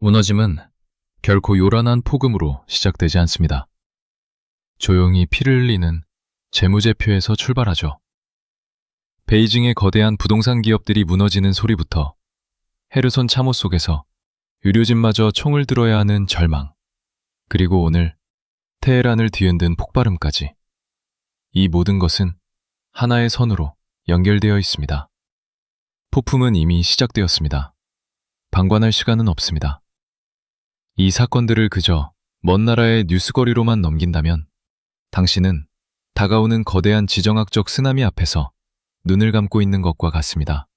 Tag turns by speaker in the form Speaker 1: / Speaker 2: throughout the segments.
Speaker 1: 무너짐은 결코 요란한 폭음으로 시작되지 않습니다. 조용히 피를 흘리는 재무제표에서 출발하죠. 베이징의 거대한 부동산 기업들이 무너지는 소리부터 헤르손 참호 속에서 의료진마저 총을 들어야 하는 절망, 그리고 오늘 테헤란을 뒤흔든 폭발음까지, 이 모든 것은 하나의 선으로 연결되어 있습니다. 폭풍은 이미 시작되었습니다. 방관할 시간은 없습니다. 이 사건들을 그저 먼 나라의 뉴스거리로만 넘긴다면 당신은 다가오는 거대한 지정학적 쓰나미 앞에서 눈을 감고 있는 것과 같습니다.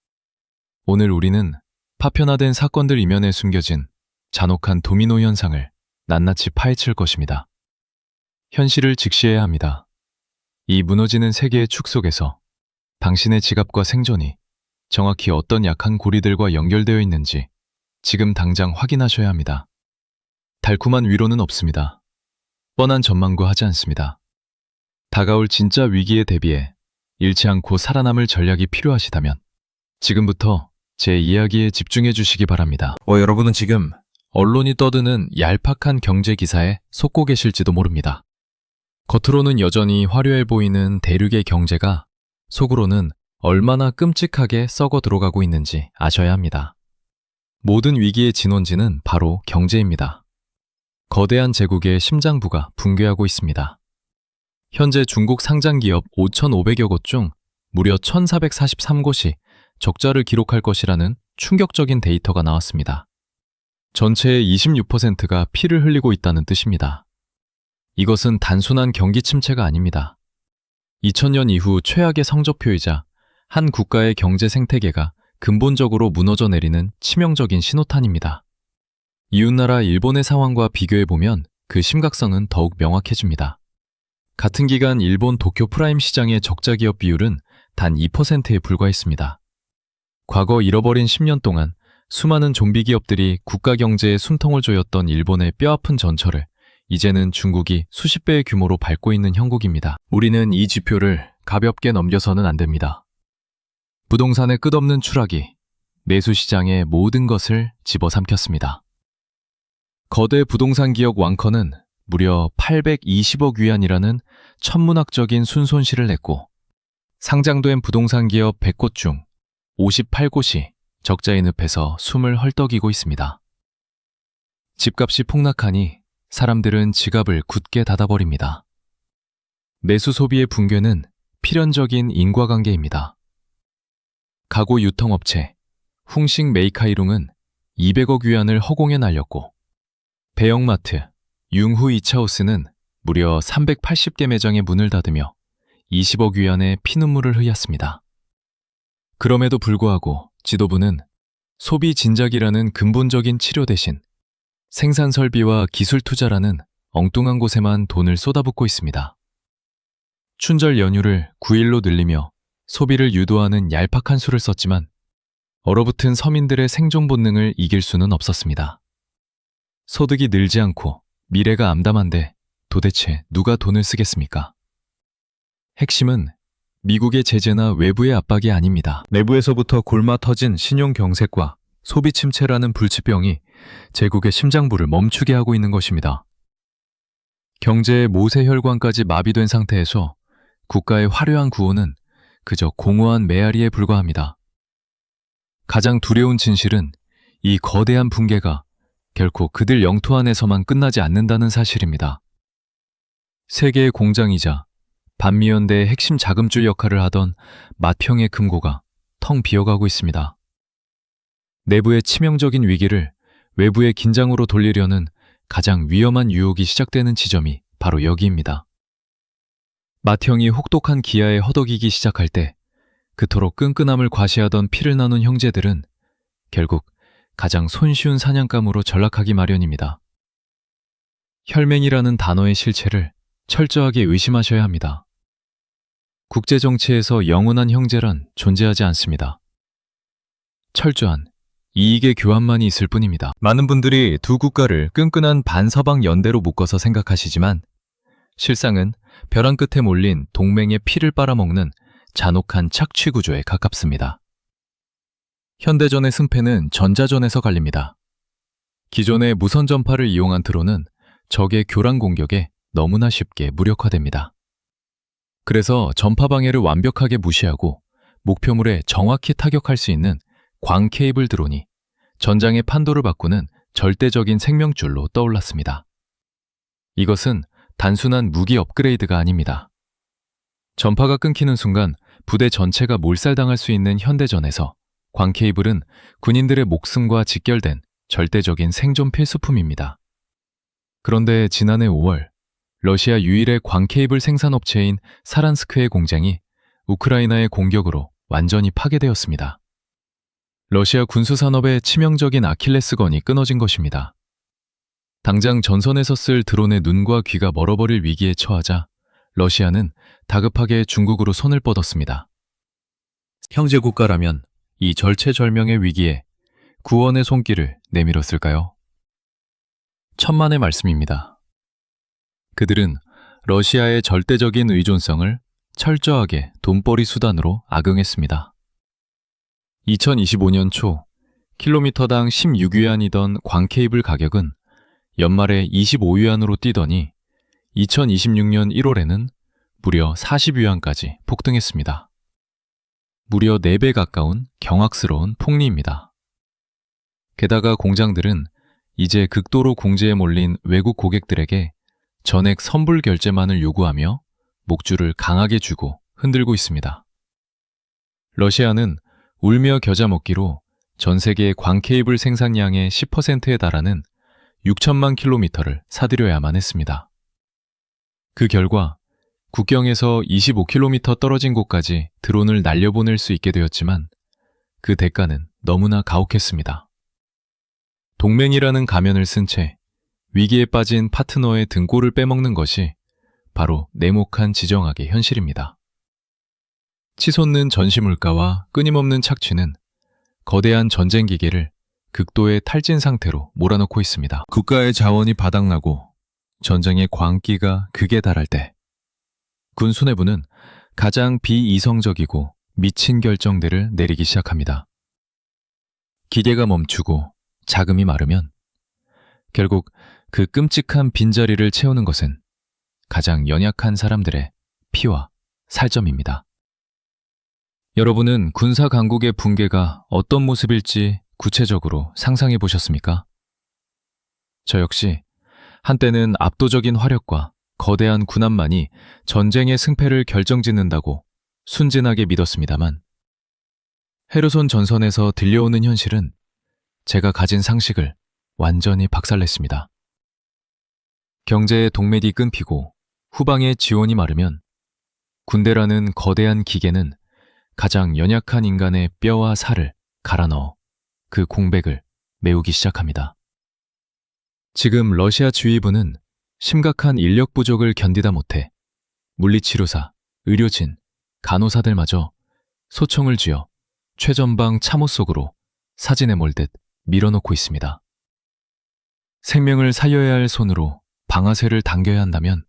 Speaker 1: 오늘 우리는 파편화된 사건들 이면에 숨겨진 잔혹한 도미노 현상을 낱낱이 파헤칠 것입니다. 현실을 직시해야 합니다. 이 무너지는 세계의 축 속에서 당신의 지갑과 생존이 정확히 어떤 약한 고리들과 연결되어 있는지 지금 당장 확인하셔야 합니다. 달콤한 위로는 없습니다. 뻔한 전망과 하지 않습니다. 다가올 진짜 위기에 대비해 잃지 않고 살아남을 전략이 필요하시다면 지금부터 제 이야기에 집중해 주시기 바랍니다. 여러분은 지금 언론이 떠드는 얄팍한 경제 기사에 속고 계실지도 모릅니다. 겉으로는 여전히 화려해 보이는 대륙의 경제가 속으로는 얼마나 끔찍하게 썩어 들어가고 있는지 아셔야 합니다. 모든 위기의 진원지는 바로 경제입니다. 거대한 제국의 심장부가 붕괴하고 있습니다. 현재 중국 상장기업 5,500여 곳 중 무려 1,443곳이 적자를 기록할 것이라는 충격적인 데이터가 나왔습니다. 전체의 26%가 피를 흘리고 있다는 뜻입니다. 이것은 단순한 경기 침체가 아닙니다. 2000년 이후 최악의 성적표이자 한 국가의 경제 생태계가 근본적으로 무너져 내리는 치명적인 신호탄입니다. 이웃나라 일본의 상황과 비교해보면 그 심각성은 더욱 명확해집니다. 같은 기간 일본 도쿄 프라임 시장의 적자 기업 비율은 단 2%에 불과했습니다. 과거 잃어버린 10년 동안 수많은 좀비 기업들이 국가 경제에 숨통을 조였던 일본의 뼈아픈 전철을 이제는 중국이 수십 배의 규모로 밟고 있는 형국입니다. 우리는 이 지표를 가볍게 넘겨서는 안 됩니다. 부동산의 끝없는 추락이 매수시장의 모든 것을 집어삼켰습니다. 거대 부동산 기업 왕커는 무려 820억 위안이라는 천문학적인 순손실을 냈고 상장된 부동산 기업 100곳 중 58곳이 적자의 늪에서 숨을 헐떡이고 있습니다. 집값이 폭락하니 사람들은 지갑을 굳게 닫아버립니다. 내수 소비의 붕괴는 필연적인 인과관계입니다. 가구 유통업체 흥싱 메이카이룽은 200억 위안을 허공에 날렸고 배영마트 융후 이차오스는 무려 380개 매장의 문을 닫으며 20억 위안의 피눈물을 흘렸습니다. 그럼에도 불구하고 지도부는 소비 진작이라는 근본적인 치료 대신 생산 설비와 기술 투자라는 엉뚱한 곳에만 돈을 쏟아붓고 있습니다. 춘절 연휴를 9일로 늘리며 소비를 유도하는 얄팍한 수를 썼지만 얼어붙은 서민들의 생존 본능을 이길 수는 없었습니다. 소득이 늘지 않고 미래가 암담한데 도대체 누가 돈을 쓰겠습니까? 핵심은 미국의 제재나 외부의 압박이 아닙니다. 내부에서부터 골마 터진 신용 경색과 소비 침체라는 불치병이 제국의 심장부를 멈추게 하고 있는 것입니다. 경제의 모세혈관까지 마비된 상태에서 국가의 화려한 구호는 그저 공허한 메아리에 불과합니다. 가장 두려운 진실은 이 거대한 붕괴가 결코 그들 영토 안에서만 끝나지 않는다는 사실입니다. 세계의 공장이자 반미연대의 핵심 자금줄 역할을 하던 맏평의 금고가 텅 비어가고 있습니다. 내부의 치명적인 위기를 외부의 긴장으로 돌리려는 가장 위험한 유혹이 시작되는 지점이 바로 여기입니다. 맏형이 혹독한 기아에 허덕이기 시작할 때 그토록 끈끈함을 과시하던 피를 나눈 형제들은 결국 가장 손쉬운 사냥감으로 전락하기 마련입니다. 혈맹이라는 단어의 실체를 철저하게 의심하셔야 합니다. 국제정치에서 영원한 형제란 존재하지 않습니다. 철저한 이익의 교환만이 있을 뿐입니다. 많은 분들이 두 국가를 끈끈한 반서방 연대로 묶어서 생각하시지만 실상은 벼랑 끝에 몰린 동맹의 피를 빨아먹는 잔혹한 착취 구조에 가깝습니다. 현대전의 승패는 전자전에서 갈립니다. 기존의 무선 전파를 이용한 드론은 적의 교란 공격에 너무나 쉽게 무력화됩니다. 그래서 전파 방해를 완벽하게 무시하고 목표물에 정확히 타격할 수 있는 광 케이블 드론이 전장의 판도를 바꾸는 절대적인 생명줄로 떠올랐습니다. 이것은 단순한 무기 업그레이드가 아닙니다. 전파가 끊기는 순간 부대 전체가 몰살당할 수 있는 현대전에서 광 케이블은 군인들의 목숨과 직결된 절대적인 생존 필수품입니다. 그런데 지난해 5월, 러시아 유일의 광 케이블 생산업체인 사란스크의 공장이 우크라이나의 공격으로 완전히 파괴되었습니다. 러시아 군수산업의 치명적인 아킬레스건이 끊어진 것입니다. 당장 전선에서 쓸 드론의 눈과 귀가 멀어버릴 위기에 처하자 러시아는 다급하게 중국으로 손을 뻗었습니다. 형제국가라면 이 절체절명의 위기에 구원의 손길을 내밀었을까요? 천만의 말씀입니다. 그들은 러시아의 절대적인 의존성을 철저하게 돈벌이 수단으로 악용했습니다. 2025년 초 킬로미터당 16위안이던 광 케이블 가격은 연말에 25위안으로 뛰더니 2026년 1월에는 무려 40위안까지 폭등했습니다. 무려 4배 가까운 경악스러운 폭리입니다. 게다가 공장들은 이제 극도로 궁지에 몰린 외국 고객들에게 전액 선불 결제만을 요구하며 목줄을 강하게 쥐고 흔들고 있습니다. 러시아는 울며 겨자 먹기로 전 세계 광 케이블 생산량의 10%에 달하는 6천만 킬로미터를 사들여야만 했습니다. 그 결과 국경에서 25km 떨어진 곳까지 드론을 날려보낼 수 있게 되었지만 그 대가는 너무나 가혹했습니다. 동맹이라는 가면을 쓴 채 위기에 빠진 파트너의 등골을 빼먹는 것이 바로 냉혹한 지정학의 현실입니다. 치솟는 전시물가와 끊임없는 착취는 거대한 전쟁 기계를 극도의 탈진 상태로 몰아넣고 있습니다. 국가의 자원이 바닥나고 전쟁의 광기가 극에 달할 때 군 수뇌부는 가장 비이성적이고 미친 결정들을 내리기 시작합니다. 기계가 멈추고 자금이 마르면 결국 그 끔찍한 빈자리를 채우는 것은 가장 연약한 사람들의 피와 살점입니다. 여러분은 군사 강국의 붕괴가 어떤 모습일지 구체적으로 상상해 보셨습니까? 저 역시 한때는 압도적인 화력과 거대한 군함만이 전쟁의 승패를 결정짓는다고 순진하게 믿었습니다만 헤르손 전선에서 들려오는 현실은 제가 가진 상식을 완전히 박살냈습니다. 경제의 동맥이 끊기고 후방의 지원이 마르면 군대라는 거대한 기계는 가장 연약한 인간의 뼈와 살을 갈아 넣어 그 공백을 메우기 시작합니다. 지금 러시아 지휘부는 심각한 인력 부족을 견디다 못해 물리치료사, 의료진, 간호사들마저 소총을 쥐어 최전방 참호 속으로 사진에 몰듯 밀어넣고 있습니다. 생명을 살려야 할 손으로 방아쇠를 당겨야 한다면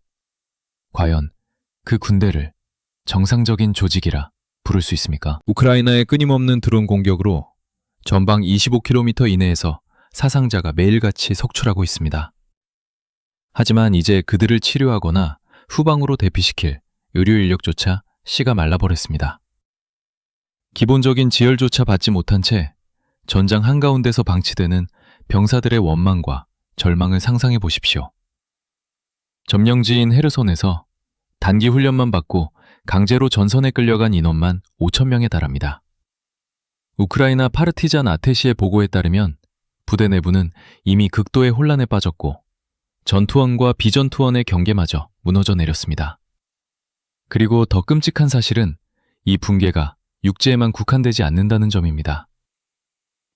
Speaker 1: 과연 그 군대를 정상적인 조직이라 부를 수 있습니까? 우크라이나의 끊임없는 드론 공격으로 전방 25km 이내에서 사상자가 매일같이 속출하고 있습니다. 하지만 이제 그들을 치료하거나 후방으로 대피시킬 의료 인력조차 씨가 말라버렸습니다. 기본적인 지혈조차 받지 못한 채 전장 한가운데서 방치되는 병사들의 원망과 절망을 상상해 보십시오. 점령지인 헤르손에서 단기 훈련만 받고 강제로 전선에 끌려간 인원만 5,000명에 달합니다. 우크라이나 파르티잔 아테시의 보고에 따르면 부대 내부는 이미 극도의 혼란에 빠졌고 전투원과 비전투원의 경계마저 무너져 내렸습니다. 그리고 더 끔찍한 사실은 이 붕괴가 육지에만 국한되지 않는다는 점입니다.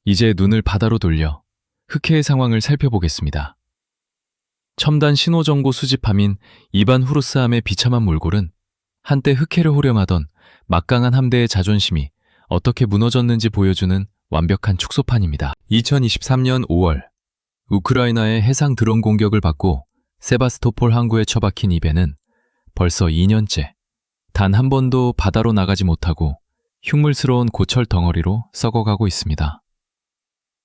Speaker 1: 이제 눈을 바다로 돌려 흑해의 상황을 살펴보겠습니다. 첨단 신호정보 수집함인 이반 후르스함의 비참한 몰골은 한때 흑해를 호령하던 막강한 함대의 자존심이 어떻게 무너졌는지 보여주는 완벽한 축소판입니다. 2023년 5월 우크라이나의 해상 드론 공격을 받고 세바스토폴 항구에 처박힌 이 배는 벌써 2년째 단 한 번도 바다로 나가지 못하고 흉물스러운 고철 덩어리로 썩어가고 있습니다.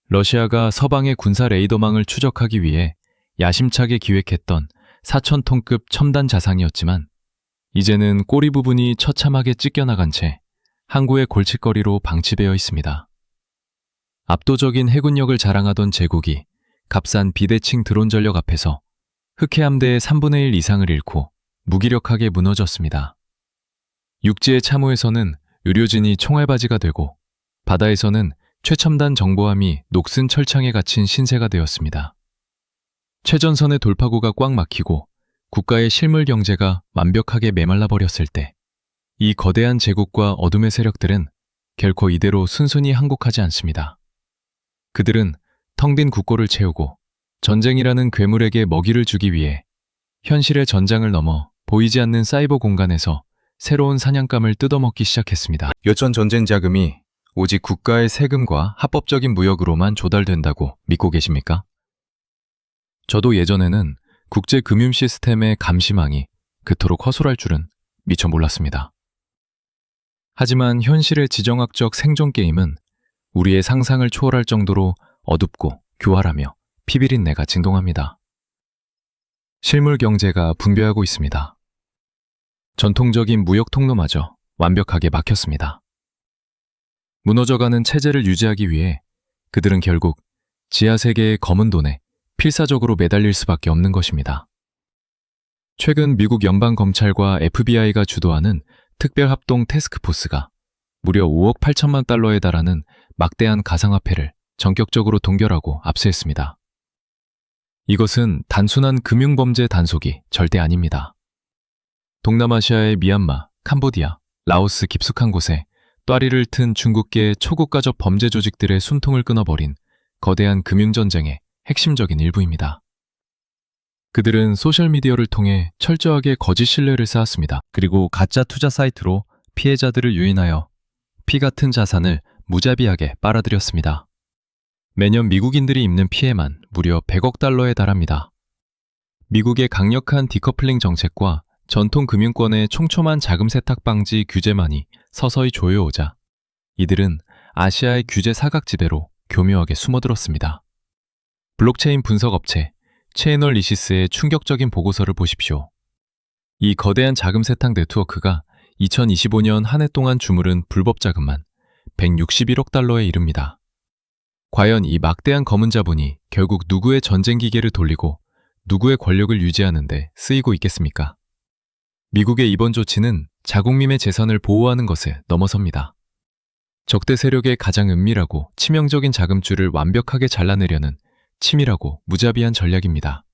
Speaker 1: 러시아가 서방의 군사 레이더망을 추적하기 위해 야심차게 기획했던 4,000톤급 첨단 자상이었지만 이제는 꼬리 부분이 처참하게 찢겨나간 채 항구의 골칫거리로 방치되어 있습니다. 압도적인 해군력을 자랑하던 제국이 값싼 비대칭 드론 전력 앞에서 흑해함대의 3분의 1 이상을 잃고 무기력하게 무너졌습니다. 육지의 참호에서는 의료진이 총알바지가 되고 바다에서는 최첨단 정보함이 녹슨 철창에 갇힌 신세가 되었습니다. 최전선의 돌파구가 꽉 막히고 국가의 실물 경제가 완벽하게 메말라 버렸을 때 이 거대한 제국과 어둠의 세력들은 결코 이대로 순순히 항복하지 않습니다. 그들은 텅 빈 국고를 채우고 전쟁이라는 괴물에게 먹이를 주기 위해 현실의 전장을 넘어 보이지 않는 사이버 공간에서 새로운 사냥감을 뜯어먹기 시작했습니다. 여전 전쟁 자금이 오직 국가의 세금과 합법적인 무역으로만 조달된다고 믿고 계십니까? 저도 예전에는 국제 금융 시스템의 감시망이 그토록 허술할 줄은 미처 몰랐습니다. 하지만 현실의 지정학적 생존 게임은 우리의 상상을 초월할 정도로 어둡고 교활하며 피비린내가 진동합니다. 실물 경제가 분배하고 있습니다. 전통적인 무역 통로마저 완벽하게 막혔습니다. 무너져가는 체제를 유지하기 위해 그들은 결국 지하세계의 검은 돈에 필사적으로 매달릴 수밖에 없는 것입니다. 최근 미국 연방검찰과 FBI가 주도하는 특별합동 태스크포스가 무려 5억 8천만 달러에 달하는 막대한 가상화폐를 전격적으로 동결하고 압수했습니다. 이것은 단순한 금융범죄 단속이 절대 아닙니다. 동남아시아의 미얀마, 캄보디아, 라오스 깊숙한 곳에 또아리를 튼 중국계 초국가적 범죄 조직들의 숨통을 끊어버린 거대한 금융전쟁의 핵심적인 일부입니다. 그들은 소셜미디어를 통해 철저하게 거짓 신뢰를 쌓았습니다. 그리고 가짜 투자 사이트로 피해자들을 유인하여 피 같은 자산을 무자비하게 빨아들였습니다. 매년 미국인들이 입는 피해만 무려 100억 달러에 달합니다. 미국의 강력한 디커플링 정책과 전통 금융권의 촘촘한 자금 세탁 방지 규제만이 서서히 조여오자 이들은 아시아의 규제 사각지대로 교묘하게 숨어들었습니다. 블록체인 분석업체 체이널리시스의 충격적인 보고서를 보십시오. 이 거대한 자금 세탁 네트워크가 2025년 한 해 동안 주물은 불법 자금만 161억 달러에 이릅니다. 과연 이 막대한 검은 자본이 결국 누구의 전쟁 기계를 돌리고 누구의 권력을 유지하는 데 쓰이고 있겠습니까? 미국의 이번 조치는 자국민의 재산을 보호하는 것에 넘어섭니다. 적대 세력의 가장 은밀하고 치명적인 자금줄을 완벽하게 잘라내려는 치밀하고 무자비한 전략입니다.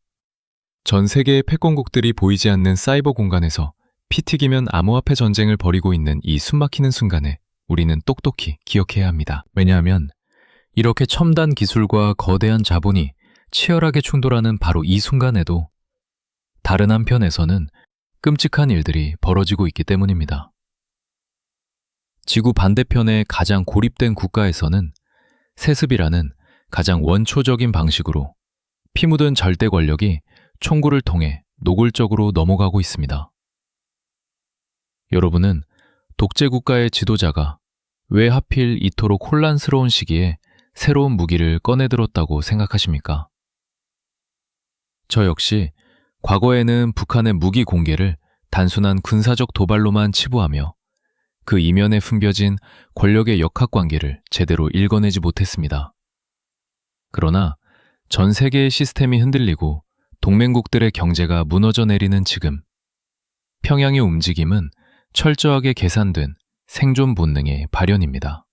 Speaker 1: 전 세계의 패권국들이 보이지 않는 사이버 공간에서 피 튀기면 암호화폐 전쟁을 벌이고 있는 이 숨막히는 순간에 우리는 똑똑히 기억해야 합니다. 왜냐하면 이렇게 첨단 기술과 거대한 자본이 치열하게 충돌하는 바로 이 순간에도 다른 한편에서는 끔찍한 일들이 벌어지고 있기 때문입니다. 지구 반대편의 가장 고립된 국가에서는 세습이라는 가장 원초적인 방식으로 피 묻은 절대 권력이 총구를 통해 노골적으로 넘어가고 있습니다. 여러분은 독재 국가의 지도자가 왜 하필 이토록 혼란스러운 시기에 새로운 무기를 꺼내들었다고 생각하십니까? 저 역시 과거에는 북한의 무기 공개를 단순한 군사적 도발로만 치부하며 그 이면에 숨겨진 권력의 역학관계를 제대로 읽어내지 못했습니다. 그러나 전 세계의 시스템이 흔들리고 동맹국들의 경제가 무너져 내리는 지금, 평양의 움직임은 철저하게 계산된 생존 본능의 발현입니다.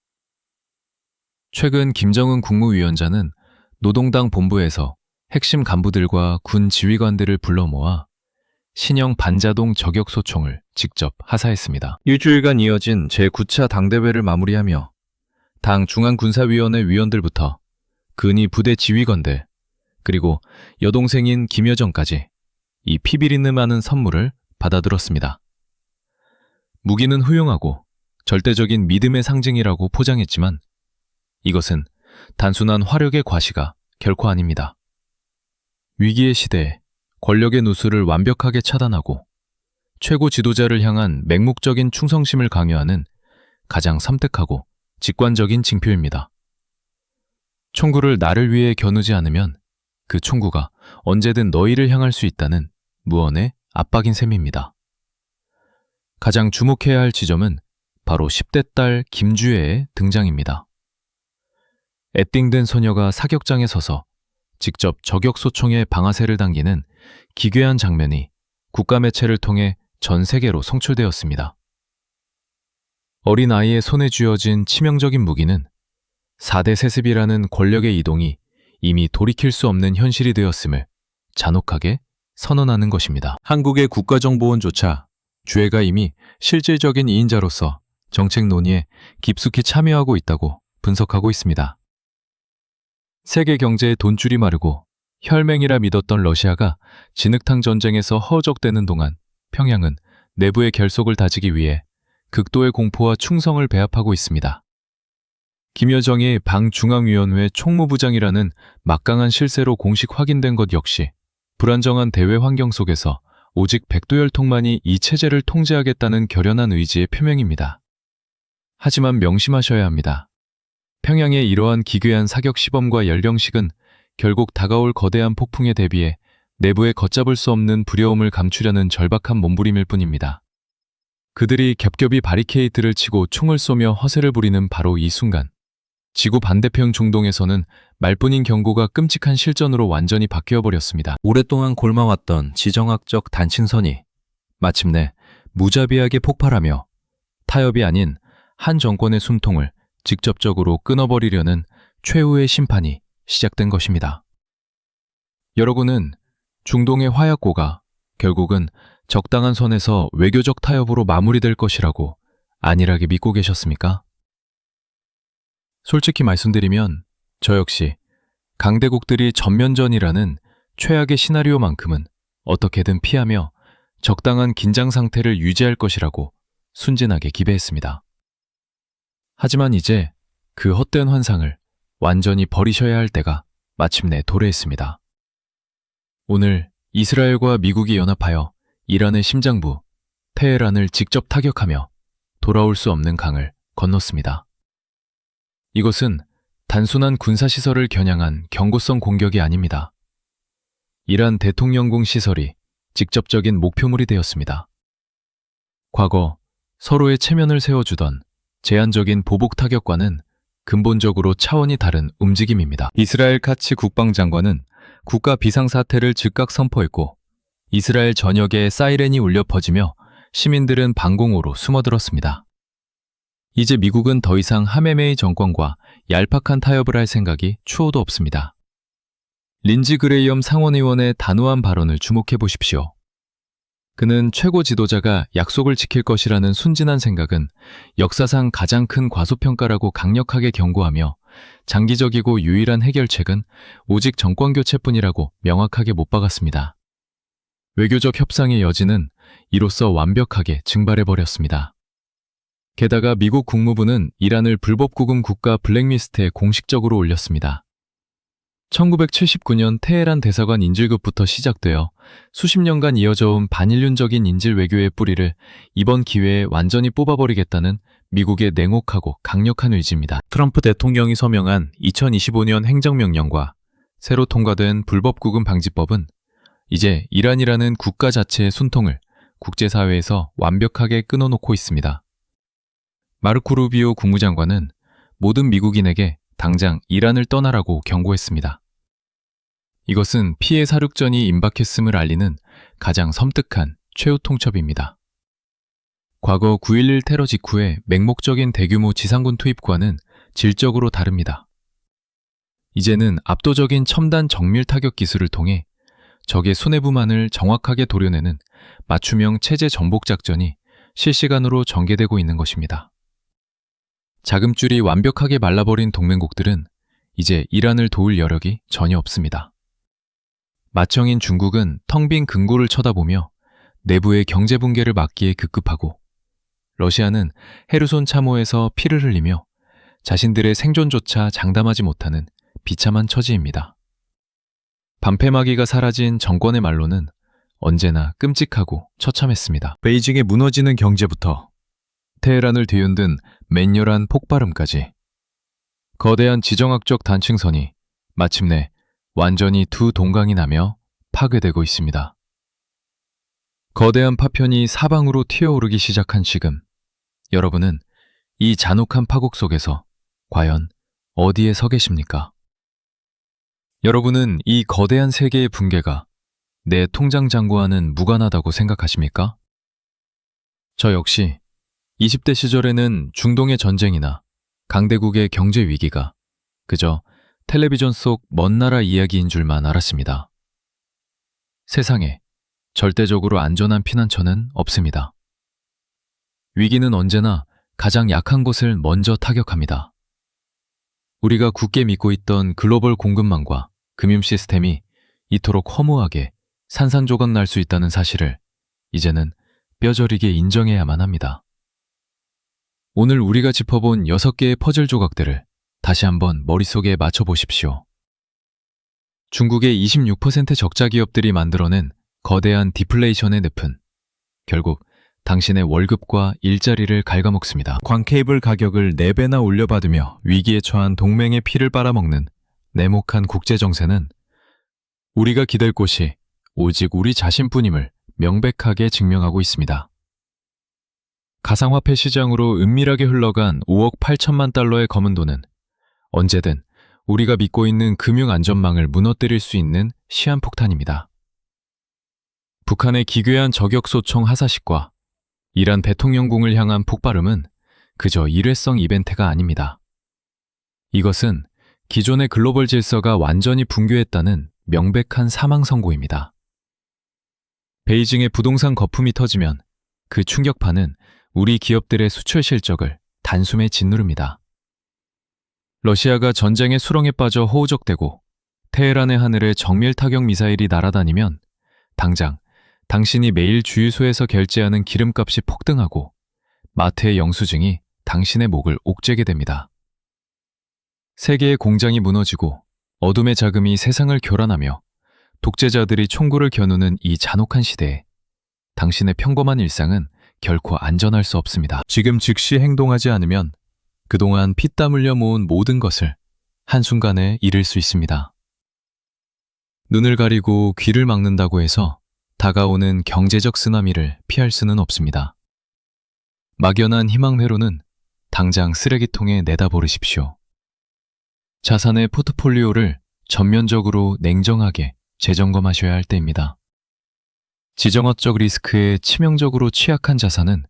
Speaker 1: 최근 김정은 국무위원장은 노동당 본부에서 핵심 간부들과 군 지휘관들을 불러 모아 신형 반자동 저격소총을 직접 하사했습니다. 일주일간 이어진 제9차 당대회를 마무리하며 당 중앙군사위원회 위원들부터 근위 부대 지휘관들, 그리고 여동생인 김여정까지 이 피비린내 많은 선물을 받아들었습니다. 무기는 훌륭하고 절대적인 믿음의 상징이라고 포장했지만 이것은 단순한 화력의 과시가 결코 아닙니다. 위기의 시대에 권력의 누수를 완벽하게 차단하고 최고 지도자를 향한 맹목적인 충성심을 강요하는 가장 섬뜩하고 직관적인 징표입니다. 총구를 나를 위해 겨누지 않으면 그 총구가 언제든 너희를 향할 수 있다는 무언의 압박인 셈입니다. 가장 주목해야 할 지점은 바로 10대 딸 김주애의 등장입니다. 애띵된 소녀가 사격장에 서서 직접 저격소총에 방아쇠를 당기는 기괴한 장면이 국가 매체를 통해 전 세계로 송출되었습니다. 어린아이의 손에 쥐어진 치명적인 무기는 4대 세습이라는 권력의 이동이 이미 돌이킬 수 없는 현실이 되었음을 잔혹하게 선언하는 것입니다. 한국의 국가정보원조차 주애가 이미 실질적인 이인자로서 정책 논의에 깊숙이 참여하고 있다고 분석하고 있습니다. 세계 경제의 돈줄이 마르고 혈맹이라 믿었던 러시아가 진흙탕 전쟁에서 허우적대는 동안 평양은 내부의 결속을 다지기 위해 극도의 공포와 충성을 배합하고 있습니다. 김여정이 방중앙위원회 총무부장이라는 막강한 실세로 공식 확인된 것 역시 불안정한 대외 환경 속에서 오직 백도혈통만이 이 체제를 통제하겠다는 결연한 의지의 표명입니다. 하지만 명심하셔야 합니다. 평양의 이러한 기괴한 사격 시범과 연령식은 결국 다가올 거대한 폭풍에 대비해 내부에 걷잡을 수 없는 두려움을 감추려는 절박한 몸부림일 뿐입니다. 그들이 겹겹이 바리케이트를 치고 총을 쏘며 허세를 부리는 바로 이 순간, 지구 반대편 중동에서는 말뿐인 경고가 끔찍한 실전으로 완전히 바뀌어버렸습니다. 오랫동안 골마왔던 지정학적 단층선이 마침내 무자비하게 폭발하며 타협이 아닌 한 정권의 숨통을 직접적으로 끊어버리려는 최후의 심판이 시작된 것입니다. 여러분은 중동의 화약고가 결국은 적당한 선에서 외교적 타협으로 마무리될 것이라고 안일하게 믿고 계셨습니까? 솔직히 말씀드리면 저 역시 강대국들이 전면전이라는 최악의 시나리오만큼은 어떻게든 피하며 적당한 긴장 상태를 유지할 것이라고 순진하게 기대했습니다. 하지만 이제 그 헛된 환상을 완전히 버리셔야 할 때가 마침내 도래했습니다. 오늘 이스라엘과 미국이 연합하여 이란의 심장부 테헤란을 직접 타격하며 돌아올 수 없는 강을 건넜습니다. 이것은 단순한 군사시설을 겨냥한 경고성 공격이 아닙니다. 이란 대통령궁 시설이 직접적인 목표물이 되었습니다. 과거 서로의 체면을 세워주던 제한적인 보복 타격과는 근본적으로 차원이 다른 움직임입니다. 이스라엘 카츠 국방장관은 국가 비상사태를 즉각 선포했고 이스라엘 전역에 사이렌이 울려 퍼지며 시민들은 방공호로 숨어들었습니다. 이제 미국은 더 이상 하메메이 정권과 얄팍한 타협을 할 생각이 추호도 없습니다. 린지 그레이엄 상원의원의 단호한 발언을 주목해 보십시오. 그는 최고 지도자가 약속을 지킬 것이라는 순진한 생각은 역사상 가장 큰 과소평가라고 강력하게 경고하며 장기적이고 유일한 해결책은 오직 정권교체뿐이라고 명확하게 못 박았습니다. 외교적 협상의 여지는 이로써 완벽하게 증발해버렸습니다. 게다가 미국 국무부는 이란을 불법구금 국가 블랙리스트에 공식적으로 올렸습니다. 1979년 테헤란 대사관 인질극부터 시작되어 수십 년간 이어져온 반인륜적인 인질 외교의 뿌리를 이번 기회에 완전히 뽑아버리겠다는 미국의 냉혹하고 강력한 의지입니다. 트럼프 대통령이 서명한 2025년 행정명령과 새로 통과된 불법구금 방지법은 이제 이란이라는 국가 자체의 숨통을 국제사회에서 완벽하게 끊어놓고 있습니다. 마르코 루비오 국무장관은 모든 미국인에게 당장 이란을 떠나라고 경고했습니다. 이것은 피해 사륙전이 임박했음을 알리는 가장 섬뜩한 최후 통첩입니다. 과거 9.11 테러 직후의 맹목적인 대규모 지상군 투입과는 질적으로 다릅니다. 이제는 압도적인 첨단 정밀 타격 기술을 통해 적의 수뇌부만을 정확하게 도려내는 맞춤형 체제 전복 작전이 실시간으로 전개되고 있는 것입니다. 자금줄이 완벽하게 말라버린 동맹국들은 이제 이란을 도울 여력이 전혀 없습니다. 맏형인 중국은 텅 빈 금고를 쳐다보며 내부의 경제 붕괴를 막기에 급급하고 러시아는 헤르손 참호에서 피를 흘리며 자신들의 생존조차 장담하지 못하는 비참한 처지입니다. 반패막이가 사라진 정권의 말로는 언제나 끔찍하고 처참했습니다. 베이징의 무너지는 경제부터 테헤란을 뒤흔든 맹렬한 폭발음까지 거대한 지정학적 단층선이 마침내 완전히 두 동강이 나며 파괴되고 있습니다. 거대한 파편이 사방으로 튀어오르기 시작한 지금, 여러분은 이 잔혹한 파국 속에서 과연 어디에 서 계십니까? 여러분은 이 거대한 세계의 붕괴가 내 통장 잔고와는 무관하다고 생각하십니까? 저 역시 20대 시절에는 중동의 전쟁이나 강대국의 경제 위기가 그저 텔레비전 속 먼 나라 이야기인 줄만 알았습니다. 세상에 절대적으로 안전한 피난처는 없습니다. 위기는 언제나 가장 약한 곳을 먼저 타격합니다. 우리가 굳게 믿고 있던 글로벌 공급망과 금융 시스템이 이토록 허무하게 산산조각 날 수 있다는 사실을 이제는 뼈저리게 인정해야만 합니다. 오늘 우리가 짚어본 6개의 퍼즐 조각들을 다시 한번 머릿속에 맞춰보십시오. 중국의 26% 적자 기업들이 만들어낸 거대한 디플레이션의 늪은 결국 당신의 월급과 일자리를 갉아먹습니다. 광케이블 가격을 4배나 올려받으며 위기에 처한 동맹의 피를 빨아먹는 냉혹한 국제정세는 우리가 기댈 곳이 오직 우리 자신뿐임을 명백하게 증명하고 있습니다. 가상화폐 시장으로 은밀하게 흘러간 5억 8천만 달러의 검은 돈은 언제든 우리가 믿고 있는 금융 안전망을 무너뜨릴 수 있는 시한폭탄입니다. 북한의 기괴한 저격소총 하사식과 이란 대통령궁을 향한 폭발음은 그저 일회성 이벤트가 아닙니다. 이것은 기존의 글로벌 질서가 완전히 붕괴했다는 명백한 사망 선고입니다. 베이징의 부동산 거품이 터지면 그 충격파는 우리 기업들의 수출 실적을 단숨에 짓누릅니다. 러시아가 전쟁의 수렁에 빠져 허우적대고 테헤란의 하늘에 정밀 타격 미사일이 날아다니면 당장 당신이 매일 주유소에서 결제하는 기름값이 폭등하고 마트의 영수증이 당신의 목을 옥죄게 됩니다. 세계의 공장이 무너지고 어둠의 자금이 세상을 교란하며 독재자들이 총구를 겨누는 이 잔혹한 시대에 당신의 평범한 일상은 결코 안전할 수 없습니다. 지금 즉시 행동하지 않으면 그동안 피땀 흘려 모은 모든 것을 한순간에 잃을 수 있습니다. 눈을 가리고 귀를 막는다고 해서 다가오는 경제적 쓰나미를 피할 수는 없습니다. 막연한 희망회로는 당장 쓰레기통에 내다 버리십시오. 자산의 포트폴리오를 전면적으로 냉정하게 재점검하셔야 할 때입니다. 지정학적 리스크에 치명적으로 취약한 자산은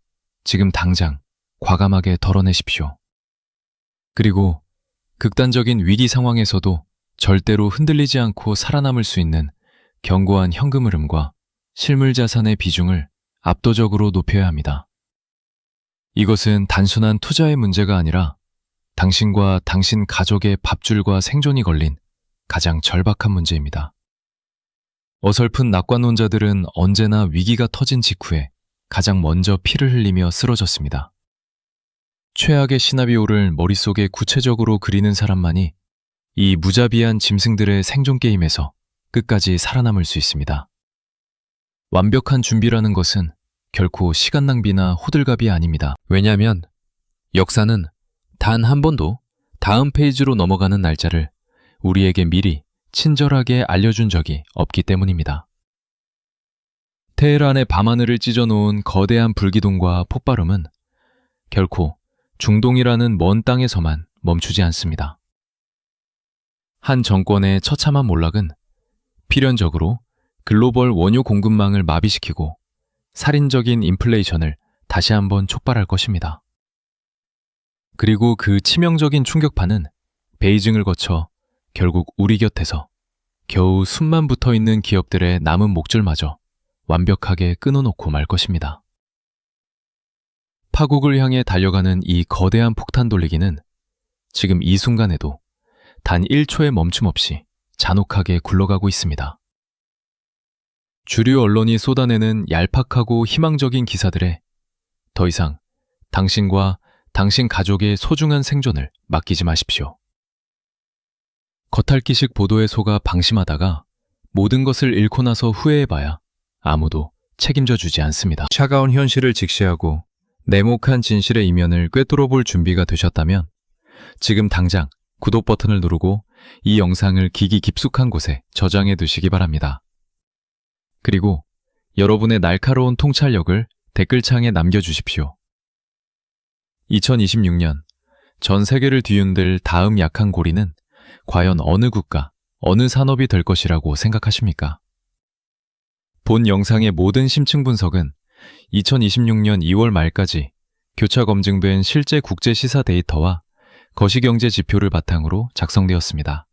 Speaker 1: 지금 당장 과감하게 덜어내십시오. 그리고 극단적인 위기 상황에서도 절대로 흔들리지 않고 살아남을 수 있는 견고한 현금 흐름과 실물 자산의 비중을 압도적으로 높여야 합니다. 이것은 단순한 투자의 문제가 아니라 당신과 당신 가족의 밥줄과 생존이 걸린 가장 절박한 문제입니다. 어설픈 낙관론자들은 언제나 위기가 터진 직후에 가장 먼저 피를 흘리며 쓰러졌습니다. 최악의 시나리오를 머릿속에 구체적으로 그리는 사람만이 이 무자비한 짐승들의 생존 게임에서 끝까지 살아남을 수 있습니다. 완벽한 준비라는 것은 결코 시간 낭비나 호들갑이 아닙니다. 왜냐하면 역사는 단 한 번도 다음 페이지로 넘어가는 날짜를 우리에게 미리 친절하게 알려준 적이 없기 때문입니다. 테헤란의 밤하늘을 찢어놓은 거대한 불기둥과 폭발음은 결코 중동이라는 먼 땅에서만 멈추지 않습니다. 한 정권의 처참한 몰락은 필연적으로 글로벌 원유 공급망을 마비시키고 살인적인 인플레이션을 다시 한번 촉발할 것입니다. 그리고 그 치명적인 충격파는 베이징을 거쳐 결국 우리 곁에서 겨우 숨만 붙어 있는 기업들의 남은 목줄마저 완벽하게 끊어놓고 말 것입니다. 파국을 향해 달려가는 이 거대한 폭탄 돌리기는 지금 이 순간에도 단 1초의 멈춤 없이 잔혹하게 굴러가고 있습니다. 주류 언론이 쏟아내는 얄팍하고 희망적인 기사들에 더 이상 당신과 당신 가족의 소중한 생존을 맡기지 마십시오. 겉핥기식 보도에 속아 방심하다가 모든 것을 잃고 나서 후회해봐야 아무도 책임져 주지 않습니다. 차가운 현실을 직시하고 냉혹한 진실의 이면을 꿰뚫어 볼 준비가 되셨다면 지금 당장 구독 버튼을 누르고 이 영상을 기기 깊숙한 곳에 저장해 두시기 바랍니다. 그리고 여러분의 날카로운 통찰력을 댓글창에 남겨주십시오. 2026년 전 세계를 뒤흔들 다음 약한 고리는 과연 어느 국가, 어느 산업이 될 것이라고 생각하십니까? 본 영상의 모든 심층 분석은 2026년 2월 말까지 교차 검증된 실제 국제 시사 데이터와 거시경제 지표를 바탕으로 작성되었습니다.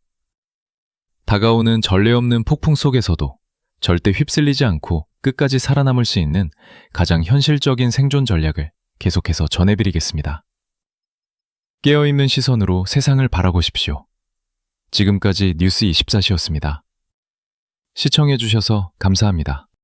Speaker 1: 다가오는 전례 없는 폭풍 속에서도 절대 휩쓸리지 않고 끝까지 살아남을 수 있는 가장 현실적인 생존 전략을 계속해서 전해드리겠습니다. 깨어있는 시선으로 세상을 바라보십시오. 지금까지 뉴스24시였습니다. 시청해주셔서 감사합니다.